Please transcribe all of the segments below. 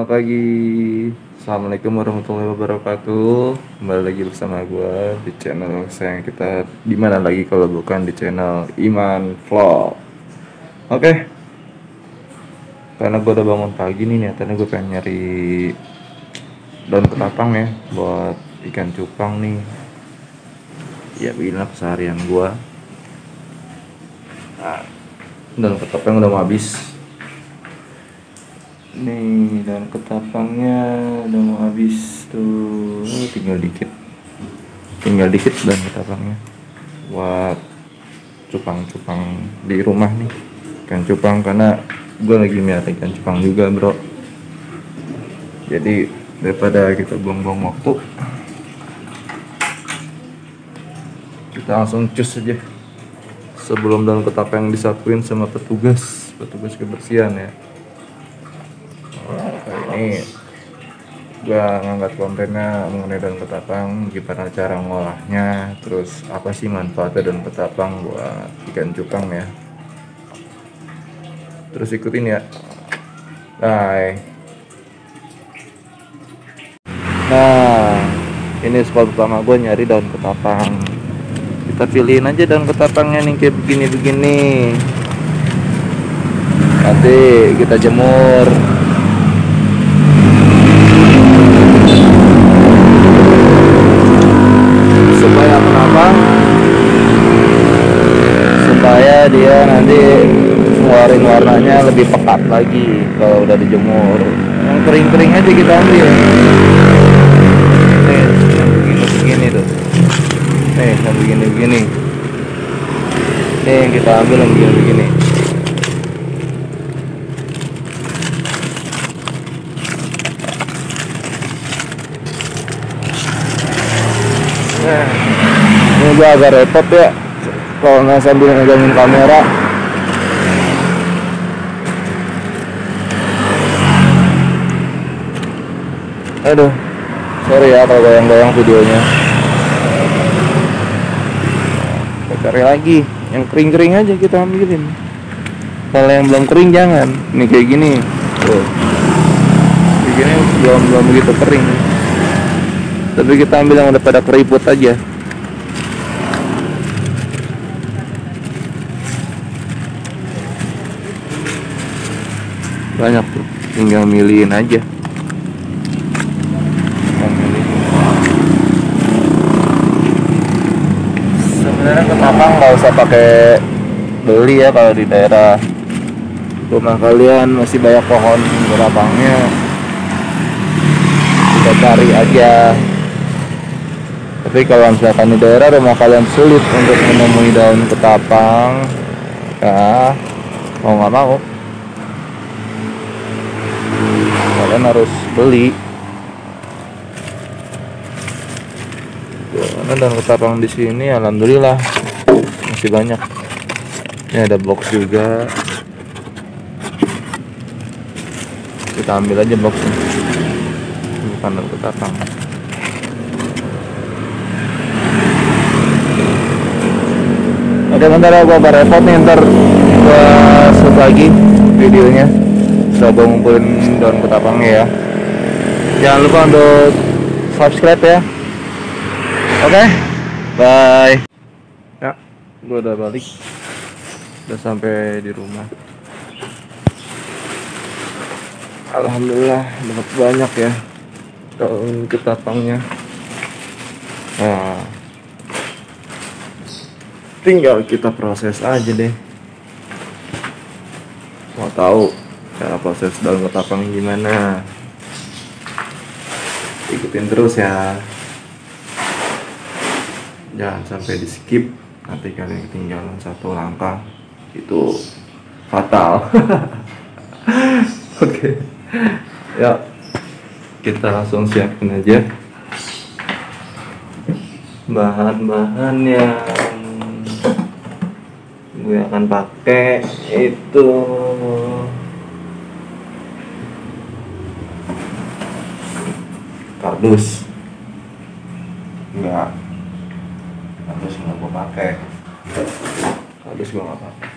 Selamat pagi. Assalamualaikum warahmatullahi wabarakatuh. Kembali lagi bersama gue di channel sayang kita. Dimana lagi kalau bukan di channel Iman Vlog. Oke. Karena gue udah bangun pagi nih, nyatanya gue pengen nyari daun ketapang ya buat ikan cupang nih. Ya beginilah keseharian gue. Nah, daun ketapang udah mau habis. Nih daun ketapangnya udah mau habis tuh, tinggal dikit daun ketapangnya buat cupang-cupang di rumah nih, ikan cupang, karena gue lagi miara ikan cupang juga bro. Jadi daripada kita buang-buang waktu, kita langsung cus aja sebelum daun ketapang disapuin sama petugas kebersihan ya. Ini gue ngangkat kontennya mengenai daun ketapang, gimana cara ngolahnya, terus apa sih manfaatnya daun ketapang buat ikan cupang ya. Terus ikutin ya. Bye. Nah, ini spot pertama gue nyari daun ketapang. Kita pilihin aja daun ketapangnya nih kayak begini-begini. Nanti kita jemur. Supaya dia nanti ngeluarin warnanya lebih pekat lagi kalau udah dijemur. Yang kering-kering aja kita ambil. Nih, yang begini-begini tuh. Nih, yang begini-begini. Nih, kita ambil yang begini-begini. Nah, ini gua agak repot ya kalau nggak sambil megangin kamera. Aduh, sorry ya kalau goyang-goyang videonya. Kita cari lagi yang kering-kering aja kita ambilin. Kalau yang belum kering jangan. Nih kayak gini tuh, kayak gini belum begitu kering, tapi kita ambil yang udah pada keriput aja. Banyak tuh, tinggal milihin aja. Sebenarnya ketapang nggak usah pakai beli ya, kalau di daerah rumah kalian masih banyak pohon ketapangnya, kita cari aja. Tapi kalau misalkan di daerah rumah kalian sulit untuk menemui daun ketapang, ya mau nggak mau kalian harus beli. Karena daun ketapang di sini alhamdulillah masih banyak. Ini ada box juga, kita ambil aja boxnya. Bukan daun ketapang. Oke, bentar ya, gua repot nih, ntar gua shoot lagi videonya setelah gua ngumpulin daun ketapangnya ya. Jangan lupa untuk subscribe ya. Oke, bye. Ya, gua udah balik, udah sampai di rumah. Alhamdulillah dapat banyak ya daun ketapangnya. Nah, tinggal kita proses aja deh. Mau tahu cara proses daun ketapang gimana? Ikutin terus ya. Jangan sampai di skip, nanti kalian ketinggalan satu langkah, itu fatal. Oke. Ya, kita langsung siapin aja bahan-bahan yang gue akan pakai. Itu kardus, enggak gue pakai kardus, gue nggak pakai.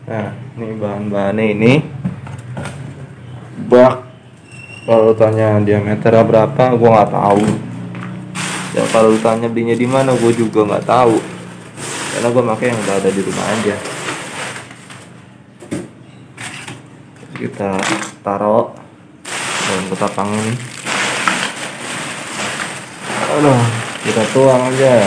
Nah, ini bahan-bahannya ini bak. Kalau tanya diameter berapa, gue nggak tahu. Ya kalau tanya belinya di mana, gue juga nggak tahu. Karena gue pakai yang udah ada di rumah aja. Terus kita taruh dalam ketapang ini. Aduh, kita tuang aja.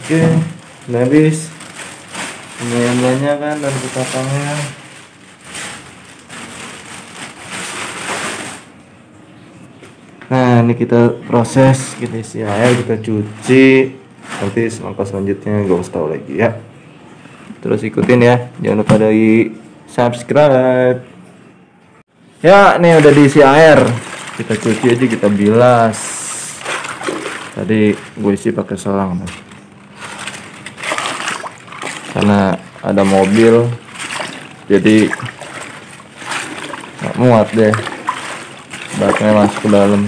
Oke, udah habis. Lumayan banyak kan dan ketapangnya. Nah, ini kita proses, kita isi air, kita cuci. Nanti langkah selanjutnya gue kasih tahu lagi ya. Terus ikutin ya, jangan lupa dari subscribe. Ya, ini udah diisi air. Kita cuci aja, kita bilas. Tadi gue isi pakai selang nih. Karena ada mobil, jadi nggak muat deh, baknya masuk ke dalam.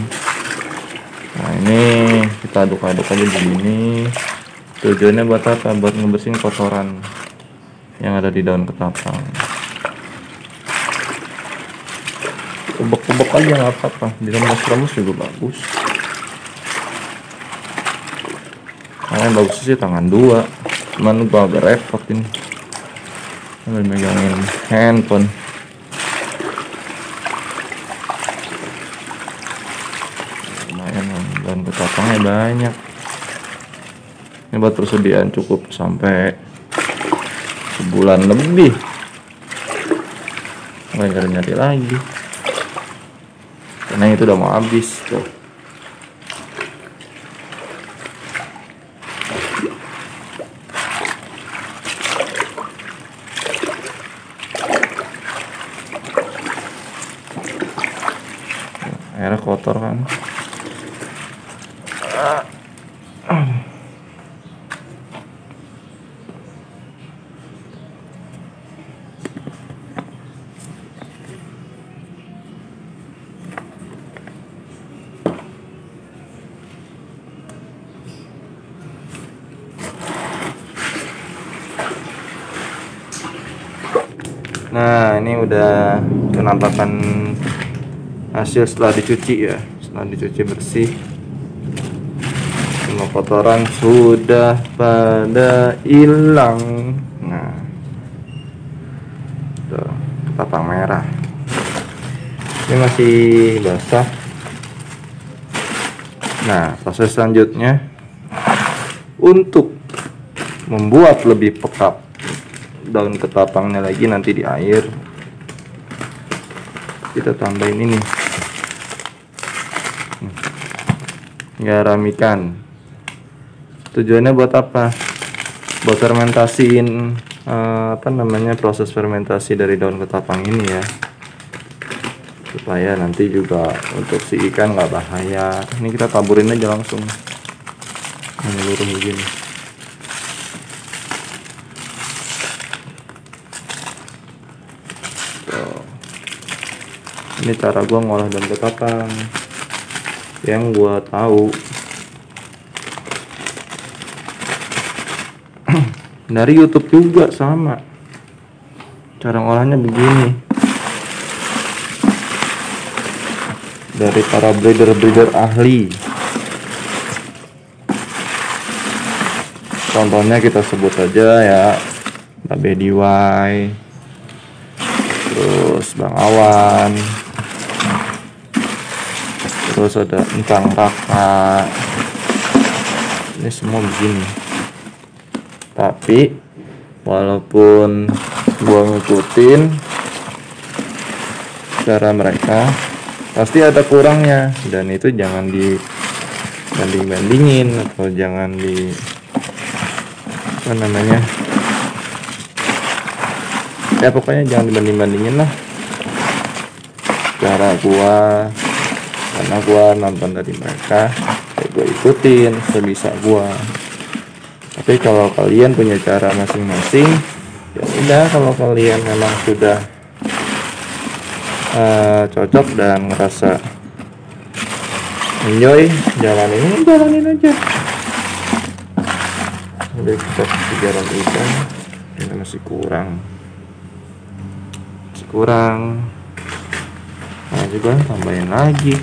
Nah ini kita aduk-aduk aja begini. Tujuannya buat apa? Buat ngebersihin kotoran yang ada di daun ketapang. Ubek-ubek aja nggak apa-apa, diremes-remes juga bagus. Nah, yang bagus sih tangan dua, cuman gua agak repot ini sambil megangin handphone. Lumayan, dan ketapangnya banyak. Ini buat persediaan cukup sampai sebulan lebih. Nggak nyari lagi karena itu udah mau habis tuh. Airnya kotor kan. Nah, ini udah penampakan hasil setelah dicuci ya, setelah dicuci bersih. Semua kotoran sudah pada hilang. Nah, tuh, ketapang merah. Ini masih basah. Nah, proses selanjutnya untuk membuat lebih pekat daun ketapangnya lagi nanti di air, kita tambahin ini garam ikan. Tujuannya buat apa? Buat fermentasiin proses fermentasi dari daun ketapang ini ya, supaya nanti juga untuk si ikan nggak bahaya. Ini kita taburin aja langsung menyeluruh begini. Ini cara gua ngolah daun ketapang yang gua tahu. Dari YouTube juga sama, cara ngolahnya begini. Dari para breeder ahli. Contohnya kita sebut aja ya, Mbak Bedi Y, terus Bang Awan, terus ada Entang Raka. Ini semua begini. Tapi walaupun gua ngikutin cara mereka, pasti ada kurangnya, dan itu jangan dibanding-bandingin atau jangan ya pokoknya jangan dibanding-bandingin lah cara gua, karena gua nonton dari mereka ya gua ikutin sebisa gua. Tapi kalau kalian punya cara masing-masing, ya udah, kalau kalian memang sudah cocok dan ngerasa enjoy jalanin aja. udah kita kasih garam ikan, ini masih kurang, nah juga tambahin lagi.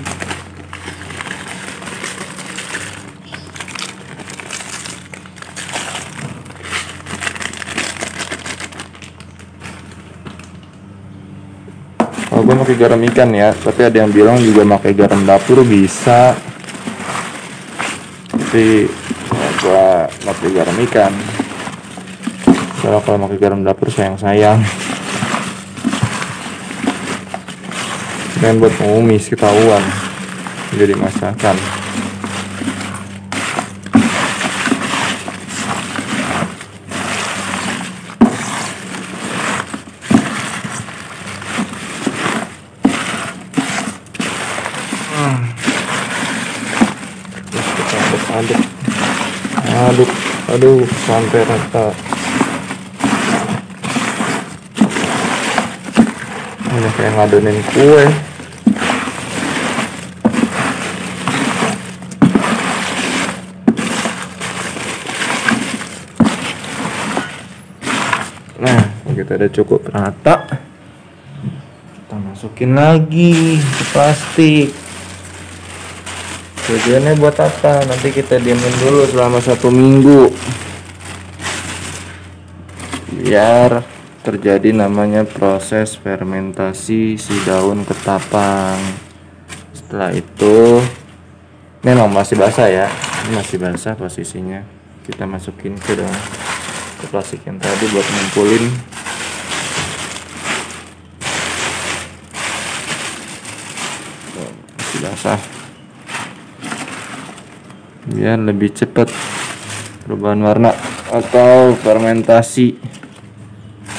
Oh, gue pakai garam ikan ya, tapi ada yang bilang juga pakai garam dapur bisa, tapi ya, gue pakai garam ikan. Soalnya kalau pakai garam dapur sayang dan buat pengumis ketahuan jadi masakan. Terus kita aduk sampai rata. Ini kayak ngadonin kue. Nah, kita udah cukup rata, kita masukin lagi ke plastik. Tujuannya buat apa? Nanti kita diamin dulu selama 1 minggu biar terjadi namanya proses fermentasi si daun ketapang. Setelah itu, memang masih basah ya, ini masih basah posisinya. Kita masukin ke plastik yang tadi buat ngumpulin. Masih basah biar lebih cepat perubahan warna atau fermentasi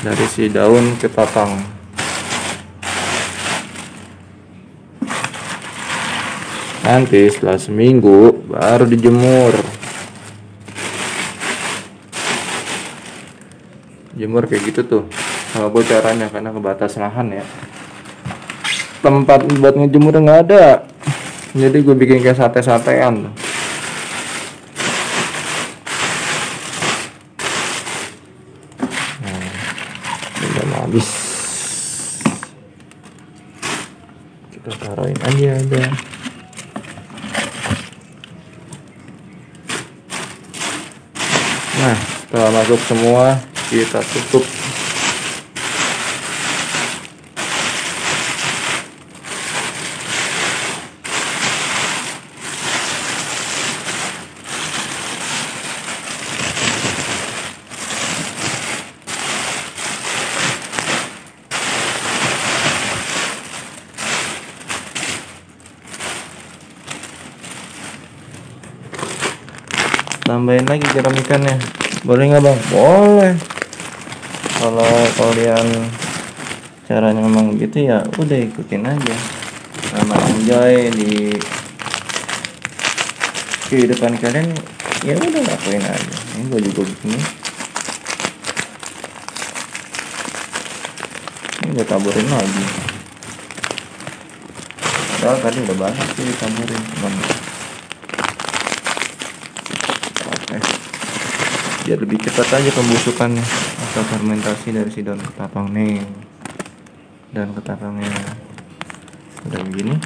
dari si daun ketapang. Nanti setelah seminggu baru dijemur. Jemur kayak gitu tuh. Kalau gue caranya karena kebatas lahan ya. Tempat buat ngejemur nggak ada. Jadi gue bikin kayak sate-satean. Habis kita taruhin aja udah. Nah, setelah masuk semua kita tutup. Tambahin lagi garam ikannya, boleh nggak bang? Boleh. Kalau kalian caranya memang gitu ya udah ikutin aja, sama enjoy di kehidupan kalian ya udah lakuin aja. Ini gue juga begini, ini gue taburin lagi. Padahal tadi udah banyak sih ditaburin, cuman biar lebih cepat aja pembusukannya atau fermentasi dari si daun ketapang nih. Dan ketapangnya udah begini,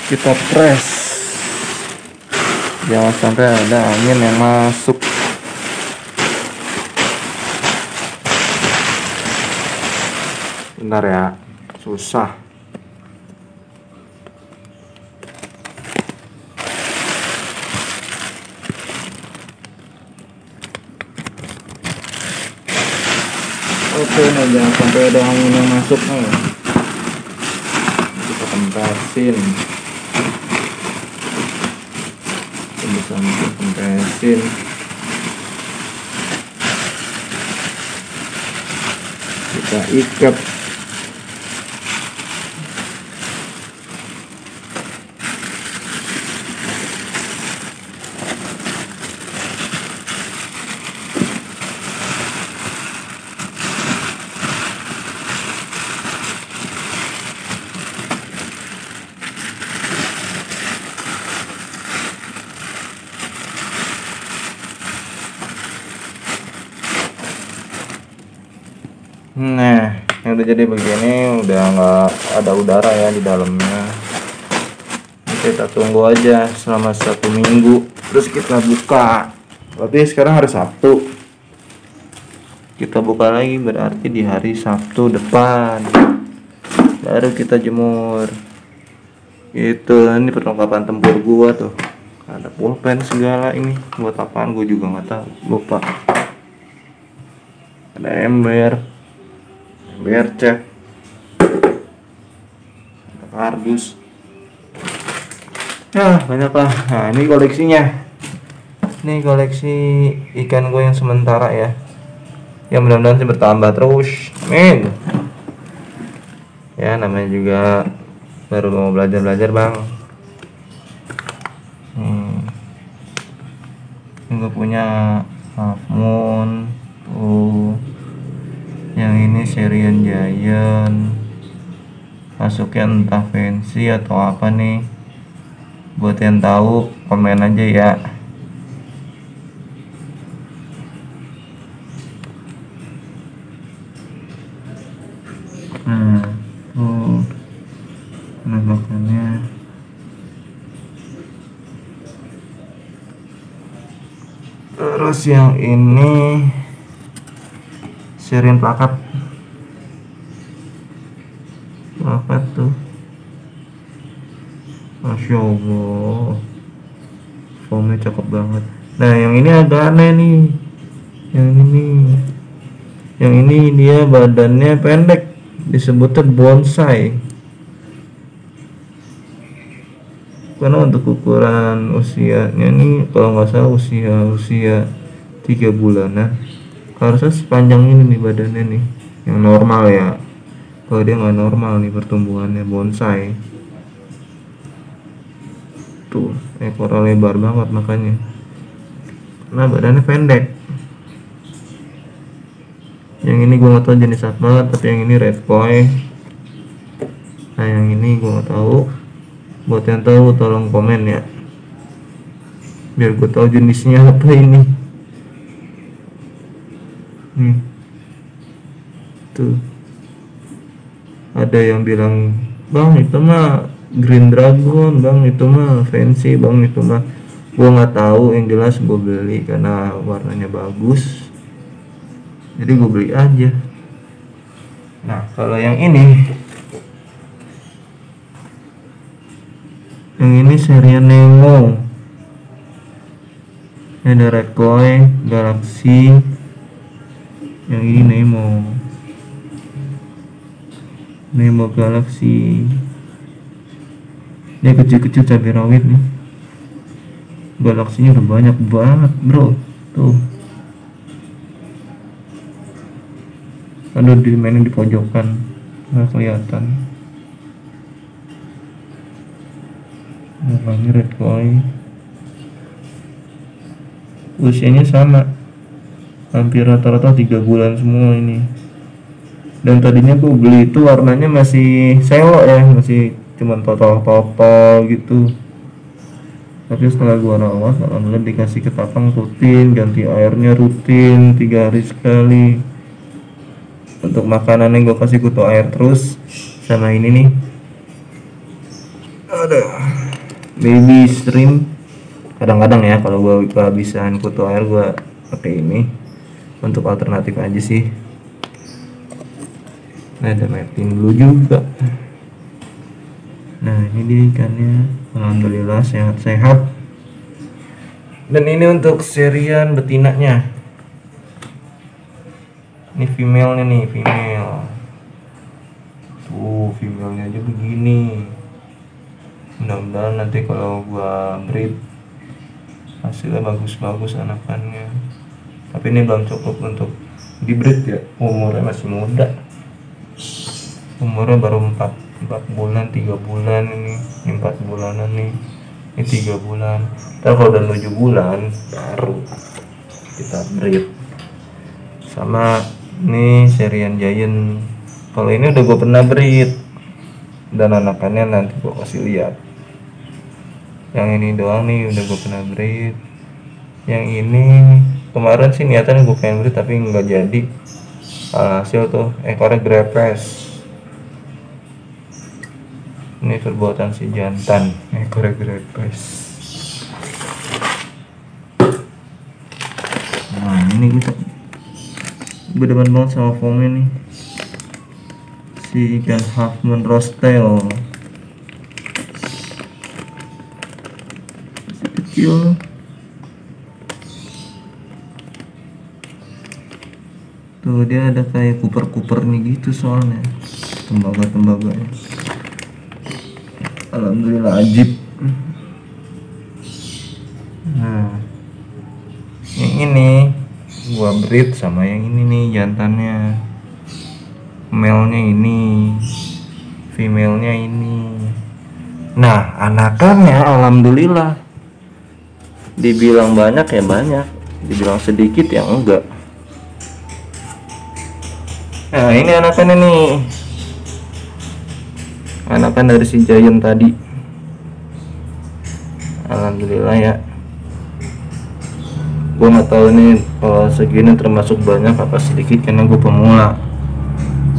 kita press, jangan sampai ada angin yang masuk. Bentar ya, susah. Oke, nah jangan sampai ada angin yang masuk nih. Kita kempesin. Bisa kempesin. Kita ikat. Nah, yang udah jadi begini udah nggak ada udara ya di dalamnya. Kita tunggu aja selama 1 minggu, terus kita buka. Berarti sekarang hari Sabtu, kita buka lagi berarti di hari Sabtu depan baru kita jemur. Itu ini perlengkapan tempur gua tuh, ada pulpen segala. Ini buat apaan gua juga nggak tahu, lupa. Ada ember cek, ada kardus. Nah, banyak lah. Nah, ini koleksinya. Ini koleksi ikan gue yang sementara ya. Yang mudah-mudahan sih bertambah terus. Amin. Ya, namanya juga baru mau belajar bang. Ini gue punya Half Moon. Yang ini Syrian Giant. Masuknya entah fancy atau apa nih. Buat yang tahu komen aja ya. Tuh penampakannya. Terus yang ini Syrian plakat. Apa tuh? Masya Allah, foamnya cakep banget. Nah, yang ini agak aneh nih. Yang ini dia badannya pendek, disebutnya bonsai. Karena untuk ukuran usianya nih, kalau nggak salah usia 3 bulanan. Harusnya sepanjang ini nih badannya nih, yang normal ya. Kalau dia nggak normal nih pertumbuhannya bonsai. Tuh, ekornya lebar banget makanya. Nah, badannya pendek. Yang ini gue nggak tahu jenis apa, tapi yang ini red koi. Nah, yang ini gue nggak tahu. Buat yang tahu tolong komen ya, biar gue tahu jenisnya apa ini. Tuh, ada yang bilang, bang itu mah Green Dragon, bang itu mah fancy, bang itu mah. Gue nggak tahu, yang jelas gue beli karena warnanya bagus, jadi gue beli aja. Nah, kalau yang ini Syrian Nemo. Ini ada red koi, Galaxy. Yang ini Nemo Galaxy. Ini kecil-kecil cabai rawit nih. Galaksinya udah banyak banget bro. Tuh, ada dimainin di pojokan, nggak kelihatan. Nah, ini red koi. Usianya sama, hampir rata-rata 3 bulan semua ini. Dan tadinya gue beli itu warnanya masih selo ya, masih cuman total gitu. Tapi setelah gue rawat, alhamdulillah dikasih ketapang rutin, ganti airnya rutin 3 hari sekali. Untuk makanannya gue kasih kutu air terus. Sama ini nih, ada baby shrimp. Kadang-kadang ya kalau gue kehabisan kutu air, gue pakai ini untuk alternatif aja sih. Nah, ada Martin Blue juga. Nah, ini dia ikannya, alhamdulillah sehat-sehat. Dan ini untuk Syrian betinanya. Ini female-nya nih, female. Tuh, female-nya aja begini. Mudah-mudahan nanti kalau gua breed hasilnya bagus-bagus anakannya. Tapi ini belum cukup untuk di breed ya, umurnya masih muda. Umurnya baru 4 bulan, 3 bulan ini 4 bulanan nih. Ini 3 bulan. Ntar kalau udah 7 bulan baru kita breed. Sama ini Syrian Giant. Kalau ini udah gue pernah breed dan anakannya nanti gue kasih lihat. Yang ini doang nih udah gue pernah breed. Yang ini kemarin sih niatan gue pengen breed tapi nggak jadi. Alhasil tuh ekornya grepes. Ini perbuatan si jantan, ekornya grepes. Nah ini kita berdebat banget sama foamnya nih, si ikan half moon roastel masih kecil. Tuh dia ada kayak kuper-kupernya gitu soalnya, tembaga-tembaganya. Alhamdulillah ajib. Nah yang ini gua breed sama yang ini nih jantannya, male-nya ini, female-nya ini. Nah anakannya alhamdulillah, dibilang banyak ya banyak, dibilang sedikit ya enggak. Nah ini anakannya nih, anakan dari si giant tadi. Alhamdulillah ya. Gue nggak tahu nih kalau segini termasuk banyak apa sedikit karena gue pemula,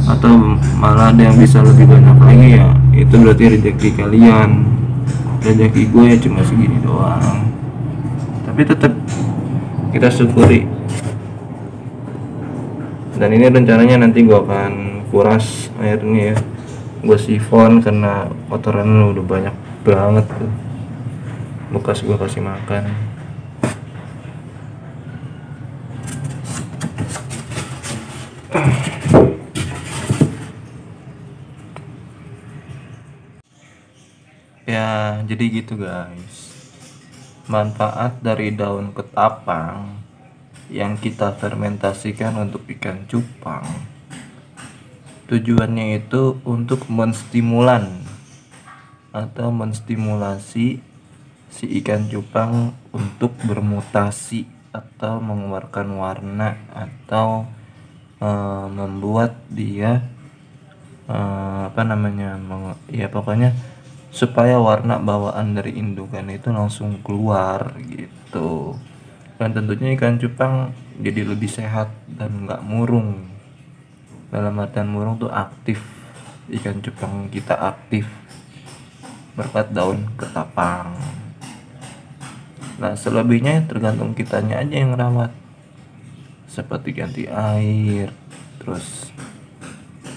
atau malah ada yang bisa lebih banyak lagi ya. Itu berarti rezeki kalian. Rezeki gue ya cuma segini doang. Tapi tetap kita syukuri. Dan ini rencananya nanti gue akan kuras airnya ya, gue sifon karena kotoran udah banyak banget tuh bekas gue kasih makan. Ya jadi gitu guys, manfaat dari daun ketapang yang kita fermentasikan untuk ikan cupang, tujuannya itu untuk menstimulan atau menstimulasi si ikan cupang untuk bermutasi atau mengeluarkan warna atau membuat dia ya pokoknya supaya warna bawaan dari indukan itu langsung keluar gitu. Dan tentunya ikan cupang jadi lebih sehat dan nggak murung. Dalam artian murung tuh aktif, ikan cupang kita aktif berkat daun ketapang. Nah selebihnya tergantung kitanya aja yang rawat, seperti ganti air, terus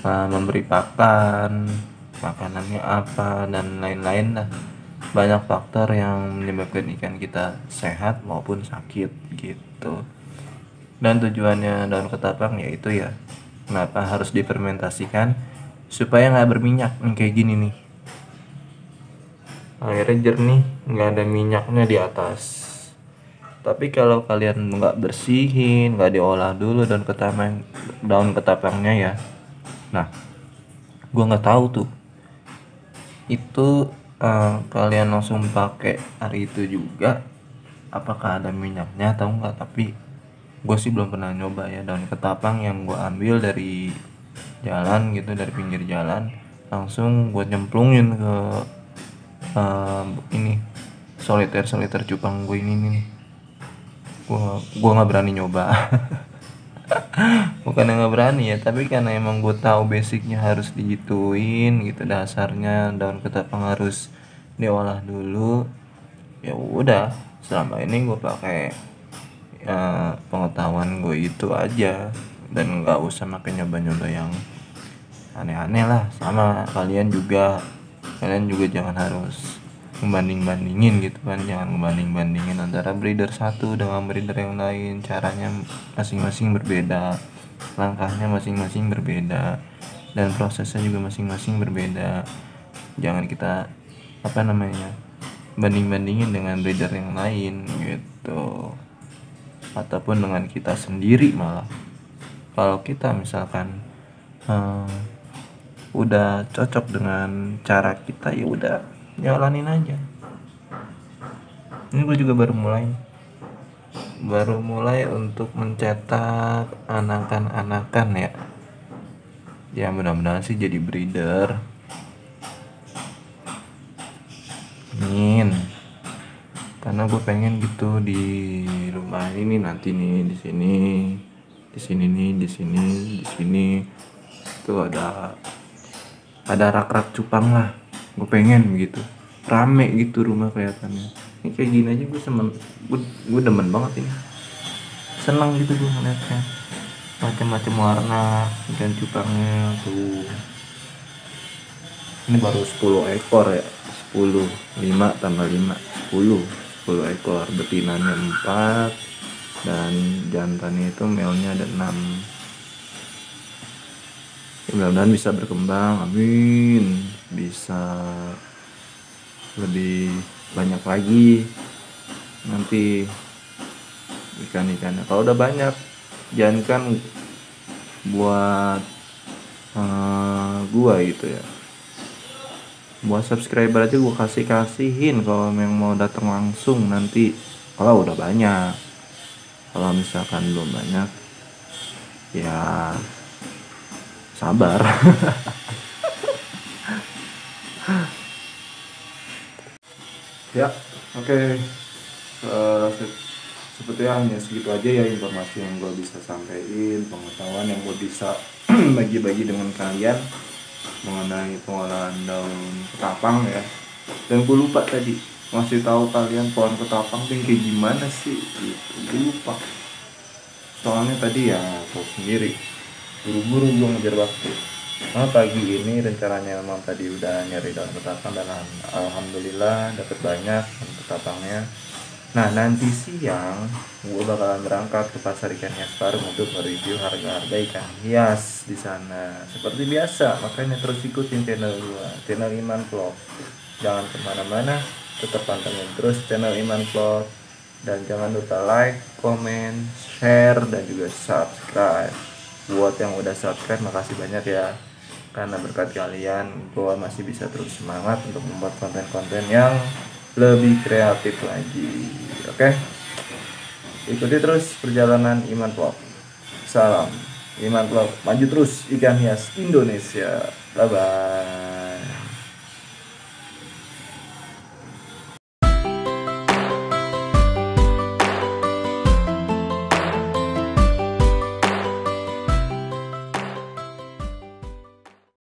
memberi pakan, makanannya apa, dan lain-lain lah. Banyak faktor yang menyebabkan ikan kita sehat maupun sakit gitu. Dan tujuannya daun ketapang yaitu ya, kenapa harus difermentasikan, supaya nggak berminyak kayak gini nih, airnya jernih, nggak ada minyaknya di atas. Tapi kalau kalian nggak bersihin, nggak diolah dulu daun ketapangnya ya, nah gua nggak tahu tuh itu kalian langsung pakai hari itu juga apakah ada minyaknya atau enggak. Tapi gue sih belum pernah nyoba ya daun ketapang yang gue ambil dari jalan gitu, dari pinggir jalan, langsung gue nyemplungin ke ini soliter cupang gue ini nih. Gue nggak berani nyoba. Bukan yang nggak berani ya, tapi karena emang gue tahu basicnya harus digituin gitu, dasarnya daun ketapang harus diolah dulu. Ya udah, selama ini gue pakai pengetahuan gue itu aja, dan nggak usah makin nyoba-nyoba yang aneh-aneh lah. Sama kalian juga jangan harus membanding-bandingin gitu kan, jangan membanding-bandingin antara breeder satu dengan breeder yang lain. Caranya masing-masing berbeda, langkahnya masing-masing berbeda, dan prosesnya juga masing-masing berbeda. Jangan kita banding-bandingin dengan breeder yang lain gitu, ataupun dengan kita sendiri. Malah kalau kita misalkan udah cocok dengan cara kita, ya udah jalanin aja. Ini gue juga baru mulai untuk mencetak anakan ya mudah-mudahan sih jadi breeder. Amin. Karena gue pengen gitu di rumah ini nanti nih, di sini Di sini nih, di sini tuh ada rak-rak cupang lah. Gue pengen begitu, rame gitu rumah kelihatannya. Ini kayak gini aja gue demen banget ini, seneng gitu gue ngeliatnya, macam-macam warna dan cupangnya tuh. Ini baru 10 ekor ya, 10, 5 tambah 5, 10 ekor, betinanya 4 dan jantannya itu male-nya ada 6. Mudah-mudahan bisa berkembang, amin, bisa lebih banyak lagi nanti ikan-ikannya. Kalau udah banyak, jangan kan buat gua gitu ya, buat subscriber aja gua kasihin kalau yang mau datang langsung nanti. Kalau udah banyak, kalau misalkan belum banyak ya sabar. Ya, oke. Sepertinya hanya segitu aja ya informasi yang gue bisa sampaikan, pengetahuan yang gue bisa bagi-bagi dengan kalian mengenai pengolahan daun ketapang ya. Dan gue lupa tadi masih tahu kalian pohon ketapang tuh kayak gimana sih gitu. Gue lupa, soalnya tadi ya tahu sendiri, buru-buru gue ngejar waktu. Nah, pagi ini rencananya memang tadi udah nyari daun ketapang dan alhamdulillah dapet banyak daun ketapangnya. Nah, nanti siang gue bakalan berangkat ke pasar ikan hias Parung untuk mereview harga-harga ikan hias di sana. Seperti biasa, makanya terus ikutin channel gue, channel Iman Vlog. Jangan kemana-mana, tetap pantengin terus channel Iman Vlog. Dan jangan lupa like, comment, share, dan juga subscribe. Buat yang udah subscribe, makasih banyak ya. Karena berkat kalian, gue masih bisa terus semangat untuk membuat konten-konten yang lebih kreatif lagi. Oke? Ikuti terus perjalanan Iman Vlog. Salam Iman Vlog, maju terus ikan hias Indonesia. Bye bye.